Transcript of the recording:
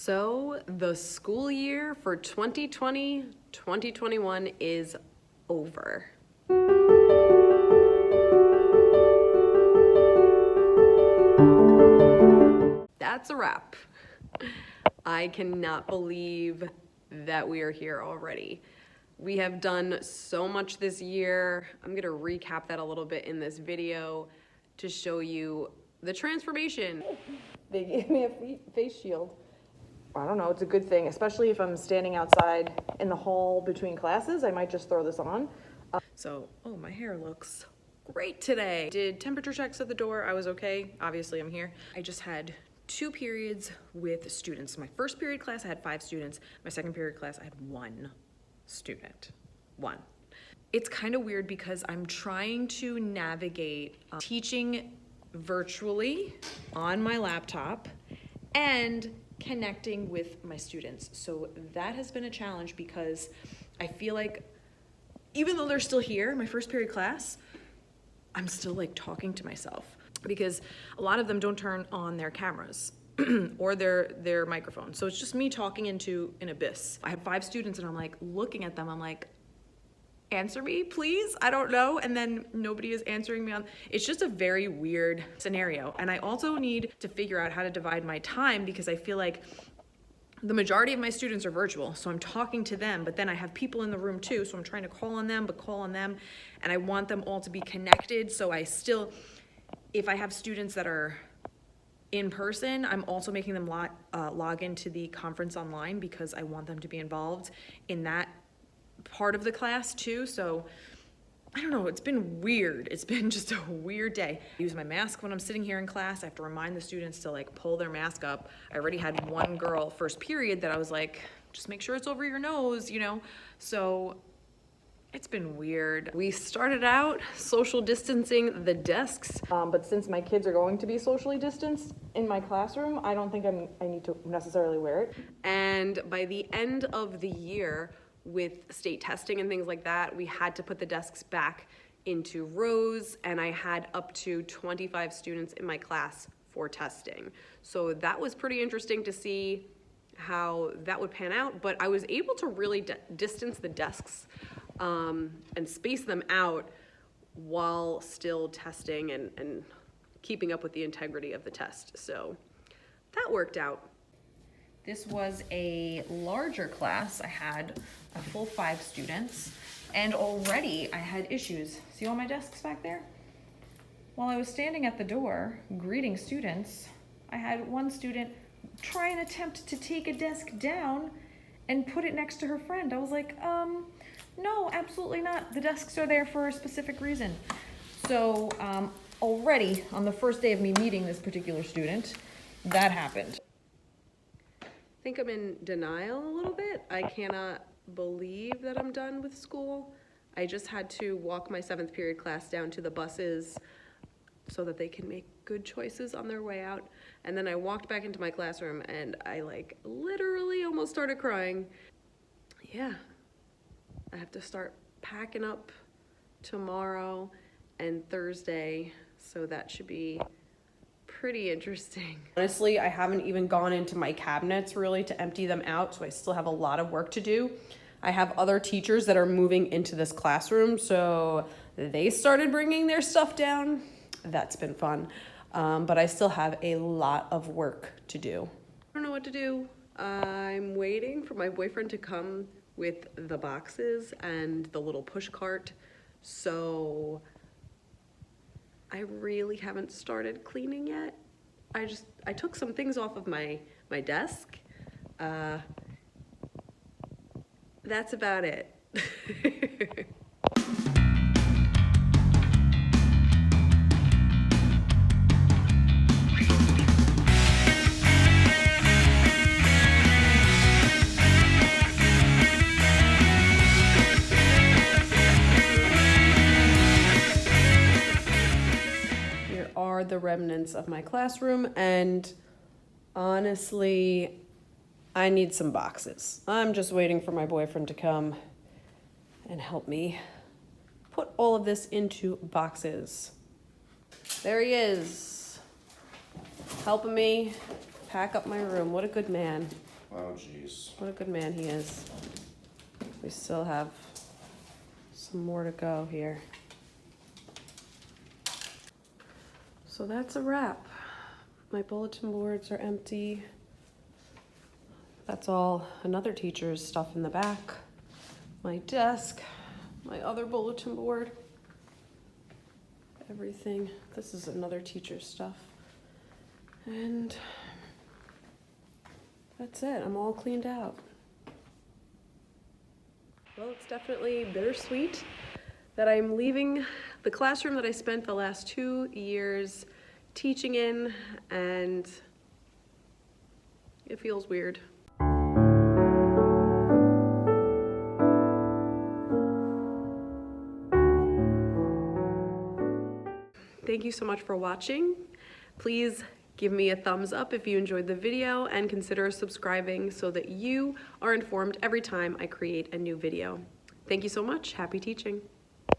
So the school year for 2020-2021 is over. That's a wrap. I cannot believe that we are here already. We have done so much this year. I'm gonna recap that a little bit in this video to show you the transformation. They gave me a face shield. I don't know, it's a good thing, especially if I'm standing outside in the hall between classes. I might just throw this on. Oh, my hair looks great today. Did temperature checks at the door, I was okay. Obviously I'm here. I just had 2 periods with students. My first period class, I had 5 students. My second period class, I had 1 student. 1. It's kind of weird because I'm trying to navigate teaching virtually on my laptop and connecting with my students. So that has been a challenge because I feel like even though they're still here, my first period class, I'm still like talking to myself because a lot of them don't turn on their cameras or their microphone. So it's just me talking into an abyss. I have 5 students and I'm like looking at them, I'm like, answer me, please? I don't know. And then nobody is answering me on. It's just a very weird scenario. And I also need to figure out how to divide my time because I feel like the majority of my students are virtual. So I'm talking to them, but then I have people in the room too. So I'm trying to call on them, and I want them all to be connected. So I still, if I have students that are in person, I'm also making them log into the conference online because I want them to be involved in that part of the class too. So I don't know, it's been weird. It's been just a weird day. I use my mask when I'm sitting here in class. I have to remind the students to like pull their mask up. I already had one girl first period that I was like, just make sure it's over your nose, you know? So it's been weird. We started out social distancing the desks. But since my kids are going to be socially distanced in my classroom, I don't think I need to necessarily wear it. And by the end of the year, with state testing and things like that, we had to put the desks back into rows, and I had up to 25 students in my class for testing. So that was pretty interesting to see how that would pan out, but I was able to really distance the desks and space them out while still testing and keeping up with the integrity of the test. So that worked out. This was a larger class. I had a full 5 students, and already I had issues. See all my desks back there? While I was standing at the door greeting students, I had one student try and attempt to take a desk down and put it next to her friend. I was like, no, absolutely not. The desks are there for a specific reason. So already on the first day of me meeting this particular student, that happened. I think I'm in denial a little bit. I cannot believe that I'm done with school. I just had to walk my 7th period class down to the buses so that they can make good choices on their way out. And then I walked back into my classroom and I like literally almost started crying. Yeah, I have to start packing up tomorrow and Thursday, so that should be pretty interesting. Honestly, I haven't even gone into my cabinets really to empty them out, so I still have a lot of work to do. I have other teachers that are moving into this classroom, so they started bringing their stuff down. That's been fun, but I still have a lot of work to do. I don't know what to do. I'm waiting for my boyfriend to come with the boxes and the little push cart, so I really haven't started cleaning yet. I took some things off of my desk. That's about it. Are the remnants of my classroom, and honestly, I need some boxes. I'm just waiting for my boyfriend to come and help me put all of this into boxes. There he is, helping me pack up my room. What a good man. Oh, jeez. What a good man he is. We still have some more to go here. So that's a wrap. My bulletin boards are empty. That's all another teacher's stuff in the back. My desk, my other bulletin board, everything. This is another teacher's stuff. And that's it. I'm all cleaned out. Well, it's definitely bittersweet that I'm leaving the classroom that I spent the last 2 years teaching in, and it feels weird. Thank you so much for watching. Please give me a thumbs up if you enjoyed the video, and consider subscribing so that you are informed every time I create a new video. Thank you so much. Happy teaching.